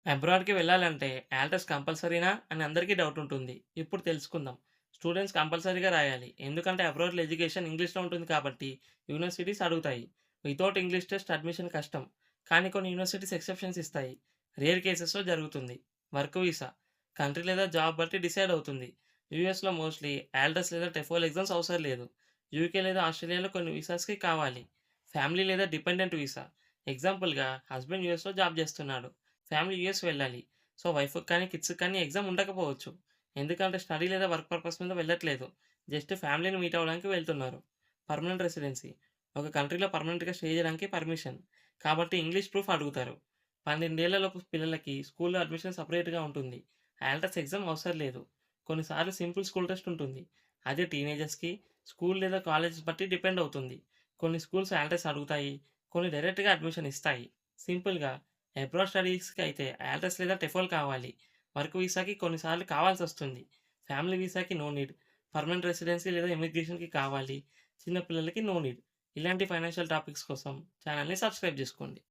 అబ్రాడ్‌కి వెళ్ళాలంటే యాల్టస్ కంపల్సరీనా అని అందరికీ డౌట్ ఉంటుంది. ఇప్పుడు తెలుసుకుందాం. స్టూడెంట్స్ కంపల్సరీగా రాయాలి. ఎందుకంటే అబ్రాడ్‌లో ఎడ్యుకేషన్ ఇంగ్లీష్‌లో ఉంటుంది కాబట్టి యూనివర్సిటీస్ అడుగుతాయి. వితౌట్ ఇంగ్లీష్ టెస్ట్ అడ్మిషన్ కష్టం. కానీ కొన్ని యూనివర్సిటీస్ ఎక్సెప్షన్స్ ఇస్తాయి. రేర్ కేసెస్‌లో జరుగుతుంది. వర్క్ వీసా కంట్రీ లేదా జాబ్ బట్టి డిసైడ్ అవుతుంది. యూఎస్‌లో మోస్ట్‌లీ యాల్టస్ లేదా టెఫోల్ ఎగ్జామ్స్ అవసరం లేదు. యూకే లేదా ఆస్ట్రేలియాలో కొన్ని వీసాస్‌కి కావాలి. ఫ్యామిలీ లేదా డిపెండెంట్ వీసా ఎగ్జాంపుల్‌గా హస్బెండ్ యూఎస్‌లో జాబ్ చేస్తున్నాడు. ఫ్యామిలీ యూఎస్ వెళ్ళాలి. సో, వైఫ్‌కి కానీ, కిడ్స్‌కి కానీ ఎగ్జామ్ ఉండకపోవచ్చు. ఎందుకంటే స్టడీ లేదా వర్క్ పర్పస్ మీద వెళ్ళట్లేదు. జస్ట్ ఫ్యామిలీని మీట్ అవ్వడానికి వెళ్తున్నారు. పర్మనెంట్ రెసిడెన్సీ ఒక కంట్రీలో పర్మనెంట్‌గా స్టే చేయడానికి పర్మిషన్. కాబట్టి ఇంగ్లీష్ ప్రూఫ్ అడుగుతారు. 12 ఏళ్లలోపు పిల్లలకి స్కూల్‌లో అడ్మిషన్ సెపరేట్‌గా ఉంటుంది. ఐఎల్టీఎస్ ఎగ్జామ్ అవసరం లేదు. కొన్నిసార్లు సింపుల్ స్కూల్ టెస్ట్ ఉంటుంది. అదే టీనేజర్స్‌కి స్కూల్ లేదా కాలేజెస్ బట్టి డిపెండ్ అవుతుంది. కొన్ని స్కూల్స్ ఐఎల్టీఎస్ అడుగుతాయి. కొన్ని డైరెక్ట్‌గా అడ్మిషన్ ఇస్తాయి. సింపుల్‌గా అబ్రాడ్ స్టడీస్‌కి అయితే ఐఎల్టీఎస్ లేదా టెఫోల్ కావాలి. వర్క్ వీసాకి కొన్నిసార్లు కావాల్సొస్తుంది. ఫ్యామిలీ వీసాకి నో నీడ్. పర్మనెంట్ రెసిడెన్సీ లేదా ఇమిగ్రేషన్‌కి కావాలి. చిన్న పిల్లలకి నో నీడ్. ఇలాంటి ఫైనాన్షియల్ టాపిక్స్ కోసం ఛానెల్‌ని సబ్స్క్రైబ్ జేసుకోండి.